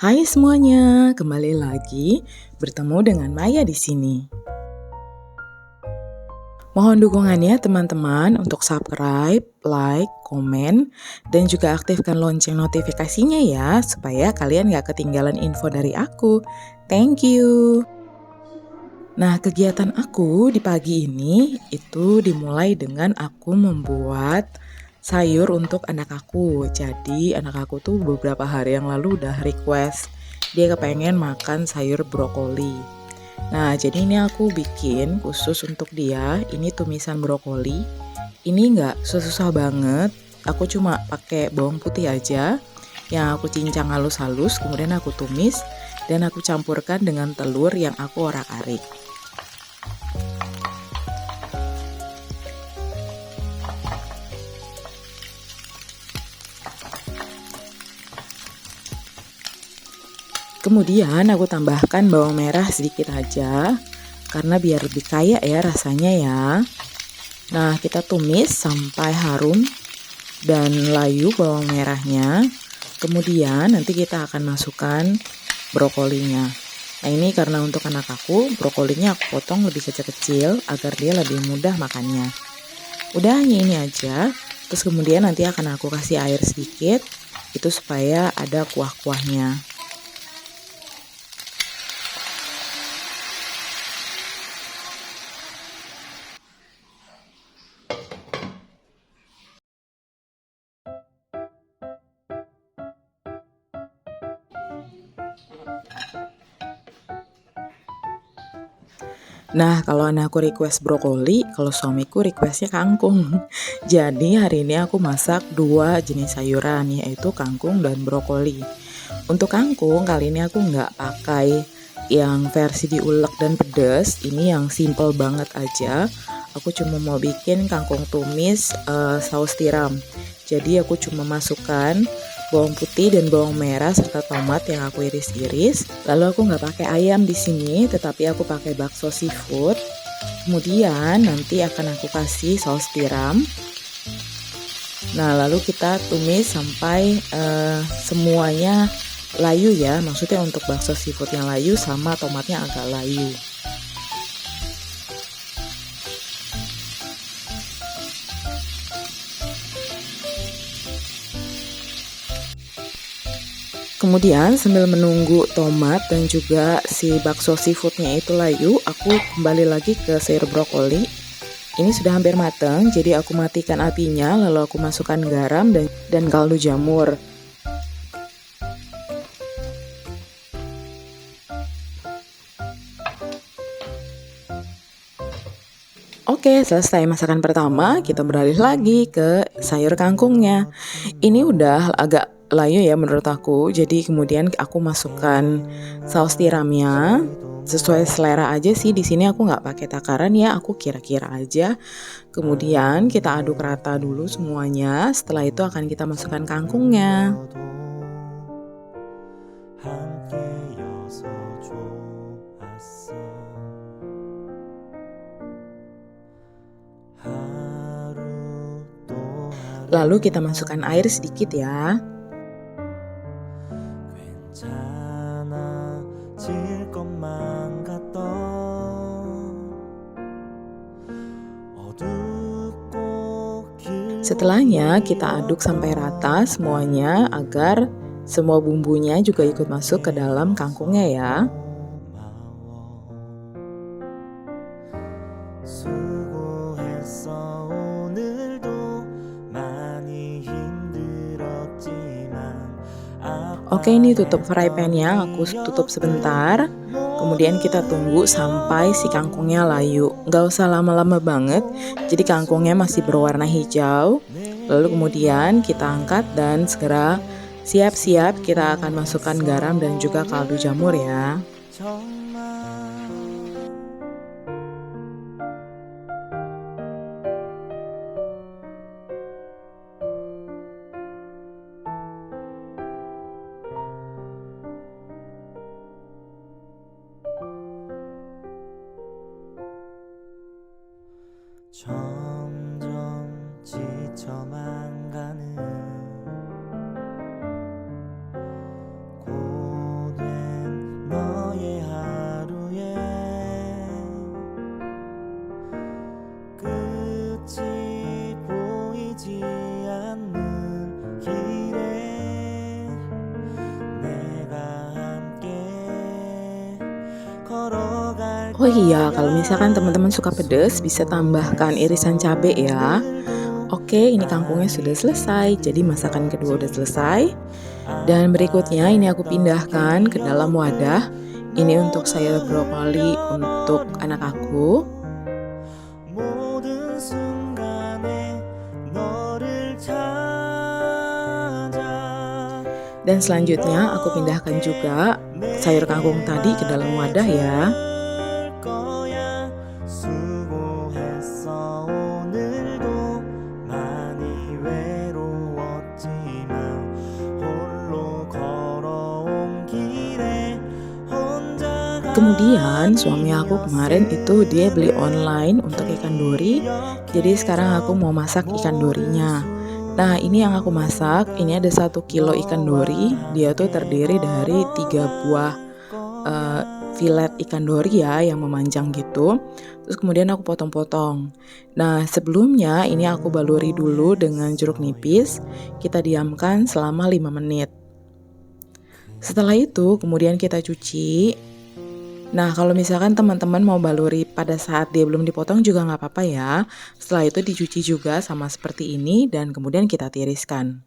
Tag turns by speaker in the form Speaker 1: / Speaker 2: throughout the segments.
Speaker 1: Hai semuanya, kembali lagi bertemu dengan Maya di sini. Mohon dukungannya teman-teman untuk subscribe, like, komen, dan juga aktifkan lonceng notifikasinya ya, supaya kalian gak ketinggalan info dari aku. Thank you. Nah, kegiatan aku di pagi ini itu dimulai dengan aku membuat sayur untuk anak aku. Jadi anak aku tuh beberapa hari yang lalu udah request dia kepengen makan sayur brokoli. Nah, jadi ini aku bikin khusus untuk dia. Ini tumisan brokoli. Ini nggak susah banget. Aku cuma pakai bawang putih aja yang aku cincang halus-halus, kemudian aku tumis dan aku campurkan dengan telur yang aku orak-arik. Kemudian aku tambahkan bawang merah sedikit aja karena biar lebih kaya ya rasanya ya. Nah, kita tumis sampai harum dan layu bawang merahnya. Kemudian nanti kita akan masukkan brokolinya. Nah, ini karena untuk anak aku, brokolinya aku potong lebih kecil-kecil agar dia lebih mudah makannya. Udah hanya ini aja. Terus kemudian nanti akan aku kasih air sedikit itu supaya ada kuah-kuahnya. Nah, kalau anakku request brokoli, kalau suamiku requestnya kangkung. Jadi hari ini aku masak dua jenis sayuran, yaitu kangkung dan brokoli. Untuk kangkung, kali ini aku nggak pakai yang versi diulek dan pedas. Ini yang simple banget aja. Aku cuma mau bikin kangkung tumis saus tiram. Jadi aku cuma masukkan bawang putih dan bawang merah serta tomat yang aku iris-iris. Lalu aku nggak pakai ayam di sini, tetapi aku pakai bakso seafood. Kemudian nanti akan aku kasih saus tiram. Nah, lalu kita tumis sampai semuanya layu ya. Maksudnya untuk bakso seafood yang layu sama tomatnya agak layu. Kemudian sambil menunggu tomat dan juga si bakso seafoodnya itu layu, aku kembali lagi ke sayur brokoli. Ini sudah hampir matang, jadi aku matikan apinya, lalu aku masukkan garam dan kaldu jamur. Oke, selesai masakan pertama, kita beralih lagi ke sayur kangkungnya. Ini udah agak layu ya menurut aku, jadi kemudian aku masukkan saus tiramnya sesuai selera aja sih. Di sini aku nggak pakai takaran ya, aku kira-kira aja. Kemudian kita aduk rata dulu semuanya. Setelah itu akan kita masukkan kangkungnya. Lalu kita masukkan air sedikit ya. Setelahnya kita aduk sampai rata semuanya agar semua bumbunya juga ikut masuk ke dalam kangkungnya ya. Oke, ini tutup fry pan-nya, aku tutup sebentar. Kemudian kita tunggu sampai si kangkungnya layu. Nggak usah lama-lama banget, jadi kangkungnya masih berwarna hijau. Lalu kemudian kita angkat dan segera siap-siap kita akan masukkan garam dan juga kaldu jamur ya. 점점 지쳐만 가는 Oh iya, kalau misalkan teman-teman suka pedas, bisa tambahkan irisan cabai ya. Oke, ini kangkungnya sudah selesai, jadi masakan kedua udah selesai. Dan berikutnya ini aku pindahkan ke dalam wadah. Ini untuk sayur brokoli untuk anak aku.
Speaker 2: 모든 순간에 너를 찾아
Speaker 1: Dan selanjutnya aku pindahkan juga sayur kangkung tadi ke dalam wadah ya.
Speaker 2: 될 거야 수고했어 오늘도 많이 외로웠지만 홀로 걸어온 길에 혼자
Speaker 1: Kemudian suami aku kemarin itu dia beli online untuk ikan dori. Jadi sekarang aku mau masak ikan dorinya. Nah, ini yang aku masak, ini ada 1 kilo ikan dori. Dia tuh terdiri dari 3 buah eh, filet ikan dori ya yang memanjang gitu. Terus kemudian aku potong-potong. Nah, sebelumnya ini aku baluri dulu dengan jeruk nipis. Kita diamkan selama 5 menit. Setelah itu kemudian kita cuci. Nah, kalau misalkan teman-teman mau baluri pada saat dia belum dipotong juga nggak apa-apa ya. Setelah itu dicuci juga sama seperti ini dan kemudian kita tiriskan.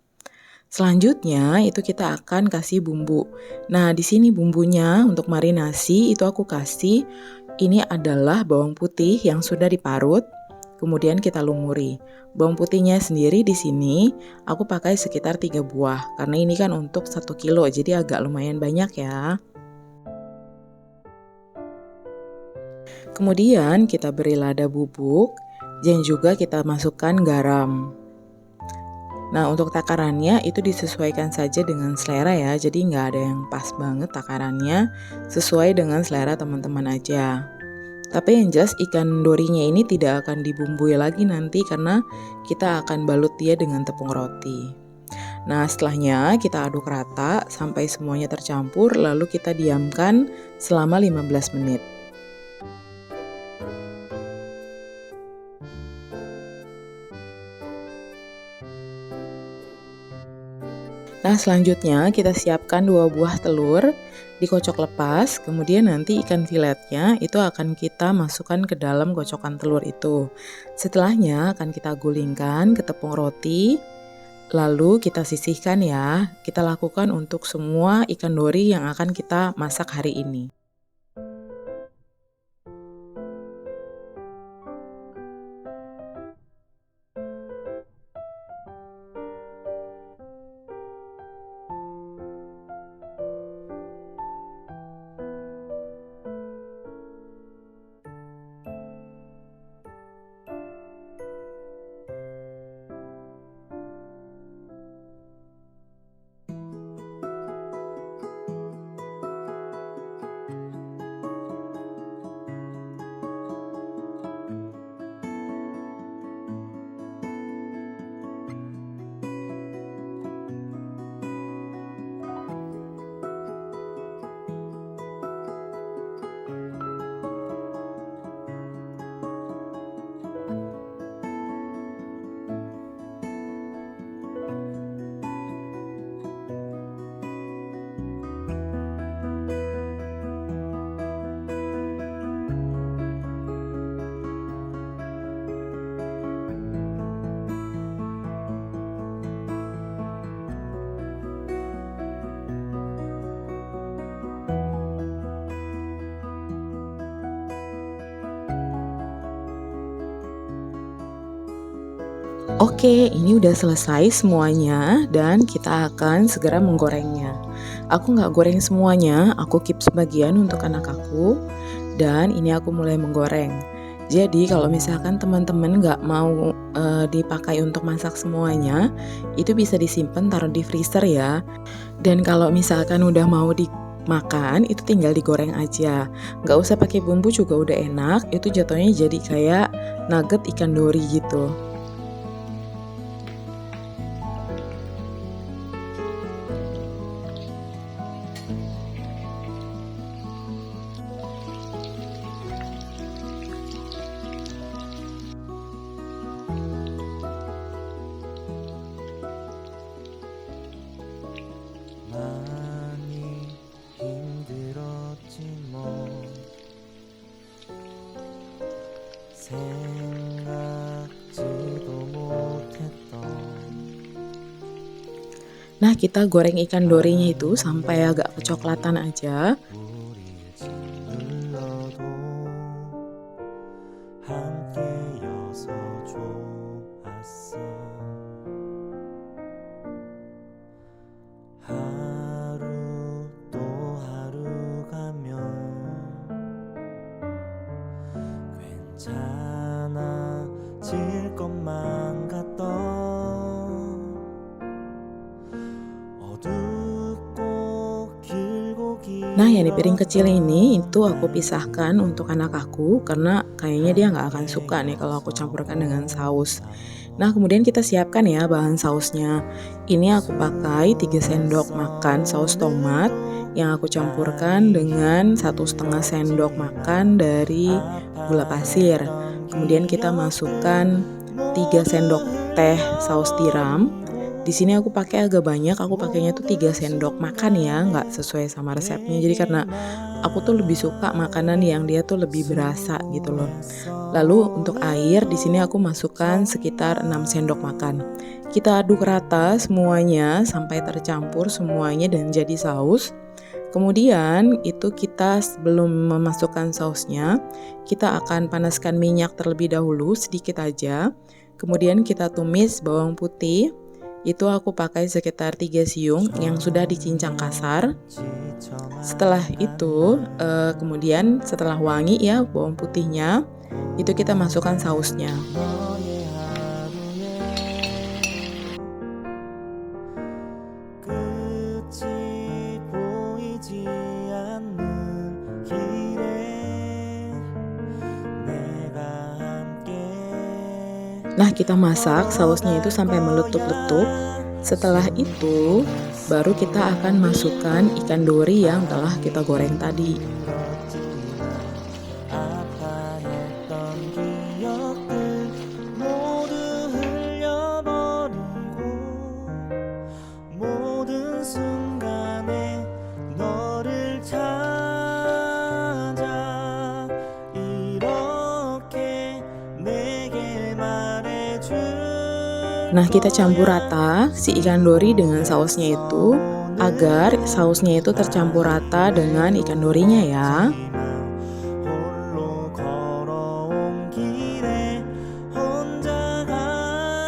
Speaker 1: Selanjutnya itu kita akan kasih bumbu. Nah, di sini bumbunya untuk marinasi itu aku kasih ini adalah bawang putih yang sudah diparut. Kemudian kita lumuri. Bawang putihnya sendiri di sini aku pakai sekitar 3 buah karena ini kan untuk 1 kilo jadi agak lumayan banyak ya. Kemudian kita beri lada bubuk dan juga kita masukkan garam. Nah, untuk takarannya itu disesuaikan saja dengan selera ya, jadi nggak ada yang pas banget takarannya, sesuai dengan selera teman-teman aja. Tapi yang jelas ikan dorinya ini tidak akan dibumbui lagi nanti karena kita akan balut dia dengan tepung roti. Nah, setelahnya kita aduk rata sampai semuanya tercampur, lalu kita diamkan selama 15 menit. Nah, selanjutnya kita siapkan 2 buah telur, dikocok lepas, kemudian nanti ikan filetnya itu akan kita masukkan ke dalam kocokan telur itu. Setelahnya akan kita gulingkan ke tepung roti, lalu kita sisihkan ya. Kita lakukan untuk semua ikan dori yang akan kita masak hari ini. Oke, ini udah selesai semuanya dan kita akan segera menggorengnya. Aku nggak goreng semuanya, aku keep sebagian untuk anak aku dan ini aku mulai menggoreng. Jadi kalau misalkan teman-teman nggak mau dipakai untuk masak semuanya, itu bisa disimpan taruh di freezer ya. Dan kalau misalkan udah mau dimakan, itu tinggal digoreng aja. Nggak usah pakai bumbu juga udah enak, itu jatuhnya jadi kayak nugget ikan dori gitu.
Speaker 2: 많이 힘들었지 뭐
Speaker 1: Nah, kita goreng ikan dorinya itu sampai agak kecoklatan aja.
Speaker 2: 우릴 짓눌러도 함께여서 좋았어. 하루 또 하루 가면 괜찮아질 것만 같던 어둡고 길고
Speaker 1: Nah, yang di piring kecil ini itu aku pisahkan untuk anak aku karena kayaknya dia nggak akan suka nih kalau aku campurkan dengan saus. Nah, kemudian kita siapkan ya bahan sausnya. Ini aku pakai 3 sendok makan saus tomat yang aku campurkan dengan 1,5 sendok makan dari gula pasir. Kemudian kita masukkan 3 sendok teh saus tiram. Di sini aku pakai agak banyak, aku pakainya tuh 3 sendok makan ya, nggak sesuai sama resepnya. Jadi karena aku tuh lebih suka makanan yang dia tuh lebih berasa gitu loh. Lalu untuk air di sini aku masukkan sekitar 6 sendok makan. Kita aduk rata semuanya sampai tercampur semuanya dan jadi saus. Kemudian itu kita sebelum memasukkan sausnya, kita akan panaskan minyak terlebih dahulu sedikit aja. Kemudian kita tumis bawang putih. Itu aku pakai sekitar 3 siung yang sudah dicincang kasar. Setelah itu, kemudian setelah wangi ya bawang putihnya, itu kita masukkan sausnya.
Speaker 2: 너의 하루에 끝이 보이지 않는 길에 내가 함께
Speaker 1: Nah, kita masak sausnya itu sampai meletup-letup. Setelah itu, baru kita akan masukkan ikan dori yang telah kita goreng tadi.
Speaker 2: 아파했던 기억들 모두 흘려버리고 모든 순간에 너를 찾아 이렇게 내게 말해줄
Speaker 1: Nah, kita campur rata si ikan dori dengan sausnya itu agar sausnya itu tercampur rata dengan ikan dorinya ya.
Speaker 2: 홀로 걸어온 길에 혼자가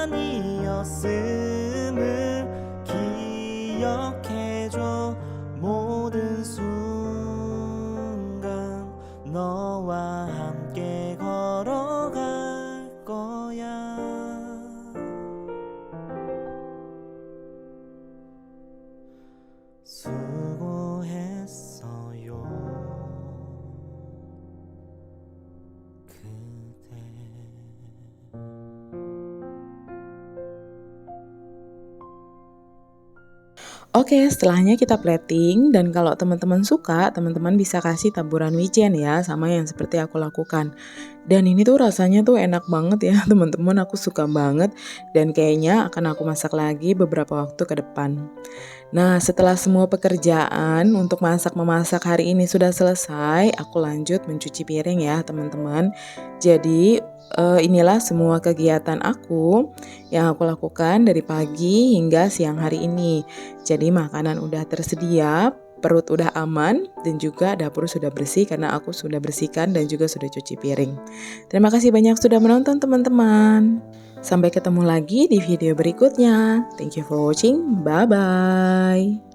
Speaker 2: 아니었음을 기억해줘 모든 순간 너와 함께 걸어갈 거야. 수고했어요 그대.
Speaker 1: Oke, setelahnya kita plating dan kalau teman-teman suka, teman-teman bisa kasih taburan wijen ya, sama yang seperti aku lakukan. Dan ini tuh rasanya tuh enak banget ya, teman-teman, aku suka banget dan kayaknya akan aku masak lagi beberapa waktu ke depan. Nah, setelah semua pekerjaan untuk masak-memasak hari ini sudah selesai, aku lanjut mencuci piring ya, teman-teman. Jadi, inilah semua kegiatan aku yang aku lakukan dari pagi hingga siang hari ini. Jadi makanan udah tersedia, perut udah aman, dan juga dapur sudah bersih karena aku sudah bersihkan dan juga sudah cuci piring. Terima kasih banyak sudah menonton teman-teman. Sampai ketemu lagi di video berikutnya. Thank you for watching. Bye-bye.